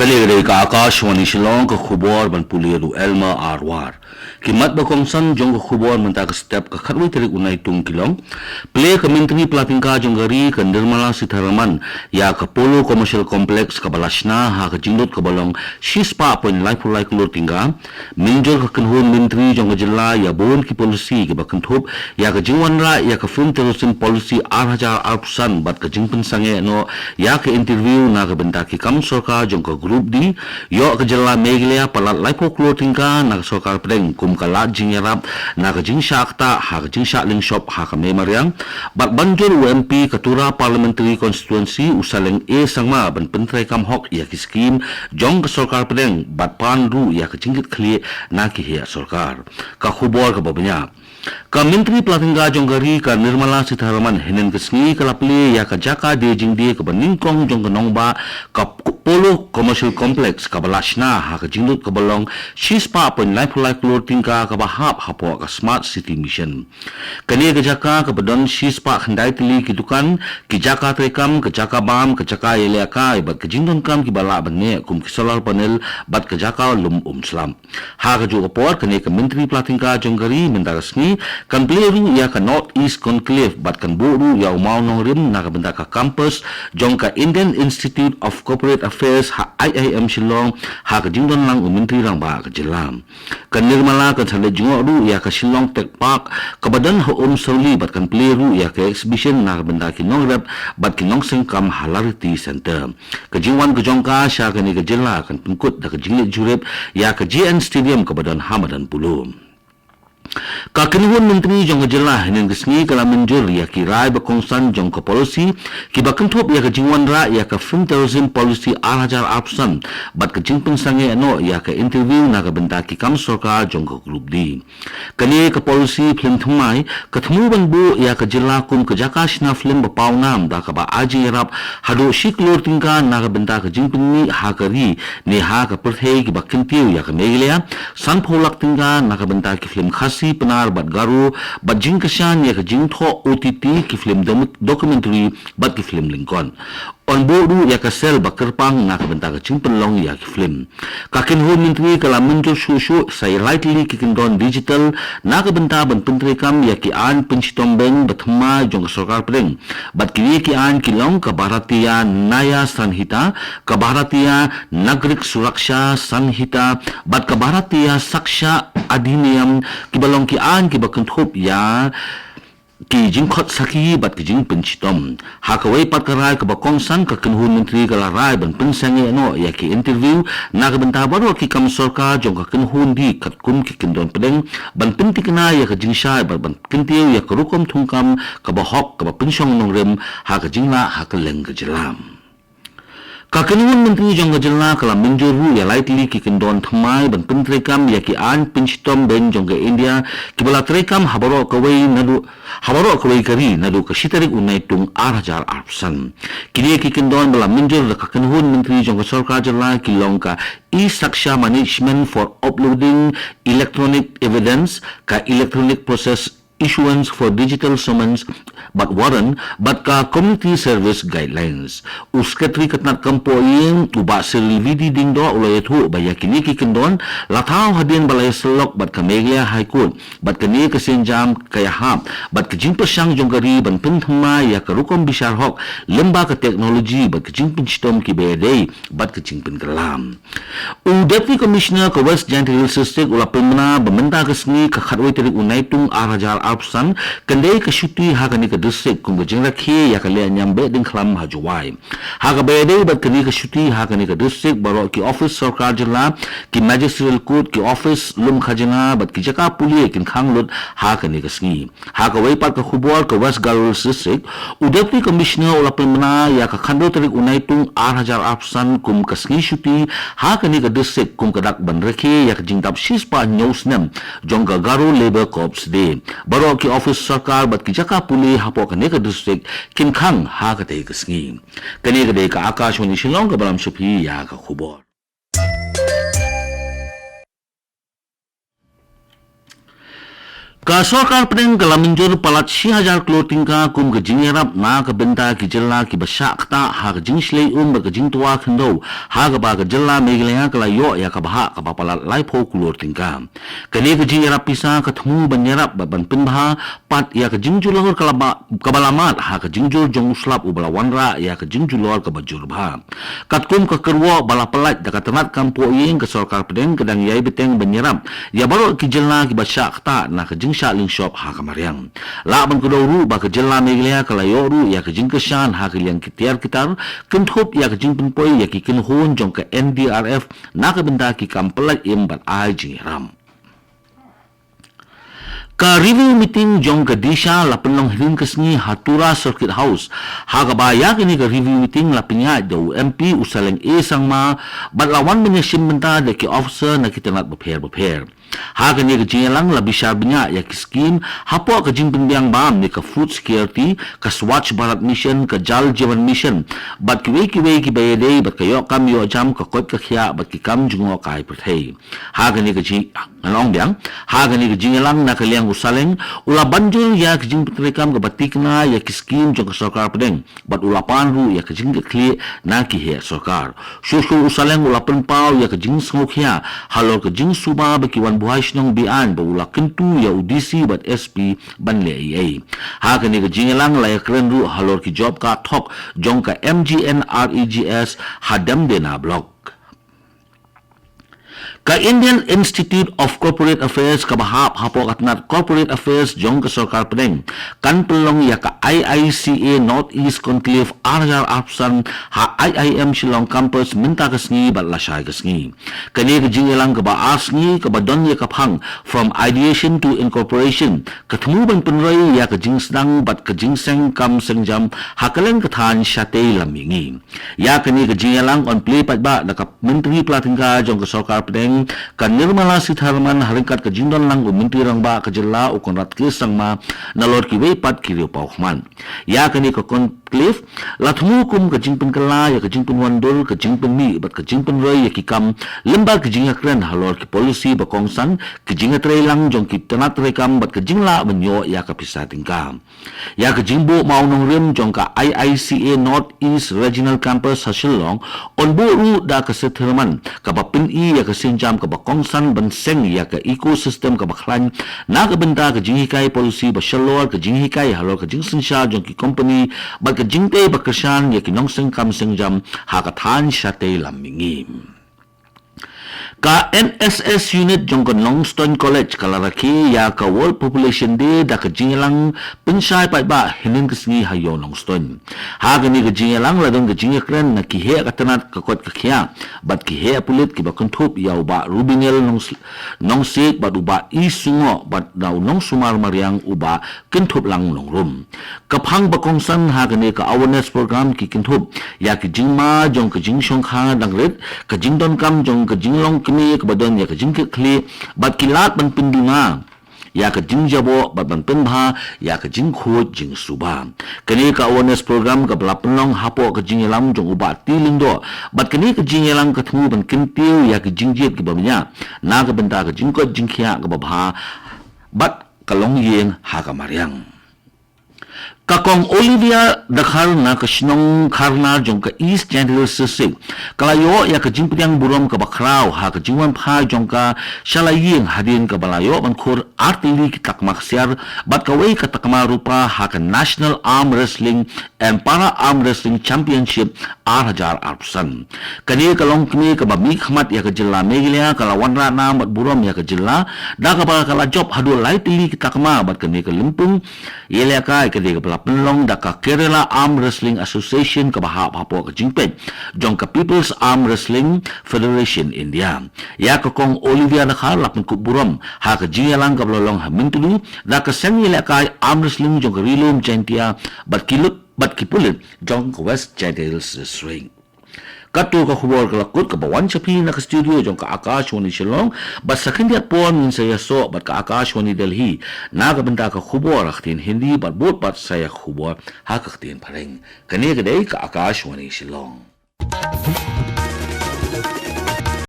Kali ka Akashwani Shillong ka khubor ban puliru Elma Arwar. Kimat ba kong san jong ka khubor menta ka step ka khatwi tarik unay tung kilong. Play ka mintri platingka jong gari ka Nirmala Sitharaman ya ka Polo Commercial Complex ka Balasna ha ka jindot ka balong shispa poin lai pulai kulur tingga. Minjol ka kanhun mintri jong ka jilla ya bon ki policy ka bakanthop ya ka jingwanra ya ka film terrorism policy arhajar arpusan bat ka jingpen sange no ya ka interview na ka benta ki kam sorka jong ka grup di yo ka jalla meglia palat laipo clothing ka na sokar preng kum kala jing yarap na ka jing shakta ha ka jing shakling shop ha ka memariang bat banjur UMP katura parliamentary constituency usaleng e sangma ban pentrai kam hok ya ki scheme jong ka sokar preng bat panru ya ka jingit khli na ki he sorkar ka khubor ka babnya ka menteri platingga jonggari ka Nirmala Sitharaman henen kesngi kalapli ya ka jaka de jingdi ka baningkong jong ka nongba ka Polo Commercial Complex ka Balasna ha ka jingdut ka balong shispa pon life clothing ka bahap hapo ka Smart City Mission kani ka jaka ka badon shispa khandai tili ki dukan ki jaka trekam ka jaka bam ka jaka yele ka ibat ka jingdon kam ki bala banne kum ki solar panel bat ka jaka lum slam ha ka jo por kani ka menteri platingga jonggari mendarasni kan pleru ya ka North East Conclave bat kan buru ya umau nong rim na ka benda ka campus jong ka Indian Institute of Corporate Affairs ha IIM Shillong ha ka jingdon lang menteri rang ba ka jelam kan Nirmala kan sale jingo ru ya ka Shillong Tech Park ka badan ho sauli bat kan pleru ya ka exhibition na ka benda ki nong rep bat ki nong sengkam Hilarity Center ka jingwan ka jong ka sha ka ni ka jela kan pungkut da ka jinglet jurep ya ka JN Stadium ka badan Hamadan Pulum ka kinhun menteri jong jelah henen gesngi kala menjur ya ki rai bakongsan jong ka policy ki bakanthop ya ka jingwan ra ya ka film terrorism policy arhajar apsan bat ka jingpeng sange no ya ka interview na ka benta ki kam sorka jong ka group di kani ka policy film thumai ka thmu ban bu ya ka jelah kum ka jaka shna film ba pawnam da ka ba aji rap hado shiklor tingka na ka benta ka jingpeng ni ha ka ri ne ha ka perthei ki bakintiu ya ka megilia san pholak tingka na ka benta ki film khasi penar bat garu bat jing kesan ya ke jing tho OTT ki film documentary bat ki film Lincoln on bodu ya ka sel bakerpang na ka benta ka jing penlong ya ki film kakin hu menteri kala muncul susu saya lightly ki kindon digital na ka benta ban pentri kam ya ki an penchitombeng bathma jong sarkar preng bat ki an kilong ka bharatiya naya sanhita ka bharatiya nagrik suraksha sanhita bat ka bharatiya saksha adhiniyam ki balong ki an ki bakanthop ya ki jingkhot saki bat ki jing penchitom hakawai patkarai ka bakongsan ka kanhun menteri ka larai ban pensange no ya ki interview na ka benta baru ki kam sorka jong ka kanhun di kat kum ki kindon pedeng ban pentikna ya ka jingsai ban kintiu ya ka rukom thungkam ka bahok ka pensyong nongrem ha ka jingla ha ka leng ka jelam kakanun menteri jong gajela kala menjuru ya lightly ki kendon thmai ban pentrekam ya ki an pinchitom ben jong ga India ki bala trekam habaro kawai kari nadu ka shitarik unai tung 8,000 arpsan kini ki kendon bala menjur kakanun menteri jong ga sarkar jela ki longka e-saksha management for uploading electronic evidence ka electronic process issuance for digital summons but warrant but ka community service guidelines uskatri katnat kampo ing uba silvidi dingdo ulay thu baya kini ki kendon lathaw hadin balay selok bat ka megia high court bat kani ka sinjam kaya hap bat ka jingpa sang jonggari ban penthma ya ka rukom bisar hok lemba ka teknologi bat ka jingpin stom ki bede bat ka jingpin kalam Deputy Commissioner ka West Giant Hills District ulapemna bamenta ka sngi ka khatwai tarik unai tung arhajar apsan kandai ka shuti ha kani ka district kung ka jingra khi ya ka le nyambe ding khlam ha juwai ha ka bede bat kani ka shuti ha kani ka district baro ki office sarkar jila ki magistrate court ki office lum khajana bat ki jaka puli kin khanglut ha kani ka sngi ha ka wai pat ka khubor ka West Girls District Deputy Commissioner ulapemna ya ka khando tarik unai tung 8,000 apsan kum ka sngi shuti ha kani ka district kum ka dak ban rekhe ya ka jingtap shispa newsnem jong ka Garo Labor Corps de baro ki office sarkar bat ki jaka puli hapo ka neka district kin khang ha ka te ka sngi kani ka de ka Akashwani Shillong ka balam shupi ya ka khubor Ka sarkar pedeng kala menjur palat 6,000 crore tingka kum ke jingerap na ke benta ki jella ki basak ta ha ke jing slei ke jing tua khendo ha ke ba ke jella meglea kala yo ya ka bah ka palat lai pho crore tingka kani ke jingerap pisa ke thmu banyerap ban pin bha pat ya ke jing julor kala ba kabalamat ha ke jing jur jong uslap ubala wanra ya ke jing julor ke bajur bha kat kum ke kerwo bala palat da ka tanat kampo yeng ke sarkar pedeng kedang yai beteng banyerap ya baru ki jella ki basak ta na ke jing Shaling shop ha kamariang la ban kudoru ba ke jella meglea kala yoru ya ke jing kesan ha ke yang kitiar kitar kenthop ya ke jing penpoi ya ki kin hon jong ke NDRF na ke benda ki kampelai im bat ai jing ram ka review meeting jong ke disha la penong hirin kesni hatura circuit house ha ka ba ya kini ke review meeting la pinya do MP usaleng sang ma bat lawan menyim benta de ki officer na kitanat beper ha kini ke jingelang la bisar binya ya ki scheme hapo ke jing pendiang bam ni ke food security ke Swachh Bharat mission ke Jal Jeevan mission bat ki ki bayade bat ke yo kam yo jam ke kot ke khia bat ki kam jungo kai prthei ha kini ke ji along biang ha kini ke jingelang na ke liang usaleng ula banjur ya ke jing petrekam ke batikna ya ki scheme jong ke sarkar pedeng bat ula panru ya ke jing ke kli na ki he sarkar shushu usaleng ula penpau ya ke jing sngokya halor ke jing suba ba ki wan buhai shnong bian ba ula kentu ya udisi bat SP ban le ai ha kini ke jingelang la ya kren ru halor ki job ka thok jong ka MGN REGS hadam dena blok ka Indian Institute of Corporate Affairs ka bahap hapo katnat Corporate Affairs jong ke sarkar pedeng kan pelong ya ka IICA Northeast Conclave Arjar Apsan ha IIM Shillong Campus minta kesngi bat lasai kesngi kani ke jingelang ke ba asngi ke badon ya ka phang from ideation to incorporation ketemu ban penroi ya ke jing sedang bat ke jing seng kam sengjam hakaleng kethan syate lamingi ya kani ke jingelang on play pat ba da ka menteri pelatingka jong ke sarkar pedeng kan Nirmala Sitharaman haringkat ke jindon lang menteri rang ba ke jela ukon rat ke sangma nalor ki weipat ki riu paukhman ya kani ke conclave latmu kum ke jingpen kela ya ke jingpen wandol ke jingpen mi bat ke jingpen roi ya ki kam lemba ke jinga kren halor ki polisi ba kongsan ke jinga lang jong ki tanat rekam bat ke jingla menyo ya ke pisah tingkam ya ke jingbo mau nong rim jong ka IICA Northeast Regional Campus Shillong on boru da ke Sitharaman ka bapin i ya ke jam ke bakongsan benseng ya ke ekosistem ke baklan na ke benda ke jinghikai polusi basyalor ke jinghikai halor ke jingsensha jong ki company ba ke jingte bakersan ya ki nongseng kam sengjam ha ka than syate lamingim ka NSS unit jong ke Longstone College kalaraki ya ka World Population Day da ke jingelang pensai pai ba hinin kesngi hayo Longstone ha gani ke jingelang ladong ke jingekren na ki he katanat ke kot ke khia bat ki he pulit ki ba konthop ya uba rubinel nongsik bat uba isungo bat dau nong sumar mariang uba kenthop lang nongrum kaphang ba kongsan ha gani ka awareness program ki kenthop ya ki jingma jong ke jingsong kha dangret ke jingdon kam jong ke jinglong kini kebadan ya ke jingke kli bat kilat ban pindunga ya ke jingjabo bat ban penbha ya ke jingkhut jing suba kini ka awareness program ke belapelong hapo ke jingelam jong uba tilindo bat kini ke jingelang ketemu ban kintiu ya ke jingjit ke babnya na ke benta ke jingkot jingkhia ke babha bat kalong yeng ha ka mariang kakong Olivia dakhar na kasnong karna jong ka East General Sisig kalayo ya ka jingpiang burom ka bakraw ha ka jingwan pha jong ka shalaying hadin ka balayo bankhur artili ki takmak siar bat ka wei ka takma rupa ha ka National Arm Wrestling and Para Arm Wrestling Championship Arhajar Arpsan kani kalong kini ka bami khmat ya ka jilla megilia kalawan rana mat burom ya ka jilla da ka ba kala job hadu lai tili ki takma bat kani ka limpung yelia ka di ka pelong da ka Kerala Arm Wrestling Association ka bahap hapo ka jingpen jong ka People's Arm Wrestling Federation India ya ka kong Olivia da ka lapin kuburom ha ka jingalang ka blolong ha mintulu da ka sengile ka Arm Wrestling jong ka Rilum Chantia bat kipulit jong ka West Jadales Swing Katu ka khubor ka lakut ka bawan chapi na ka studio jong ka Akashwani Shillong bat sakin diat pon min saya so bat ka Akashwani Delhi na ka benta ka khubor akhtin Hindi bat bot bat saya khubor ha ka khtin pareng kani ka dei ka Akashwani Shillong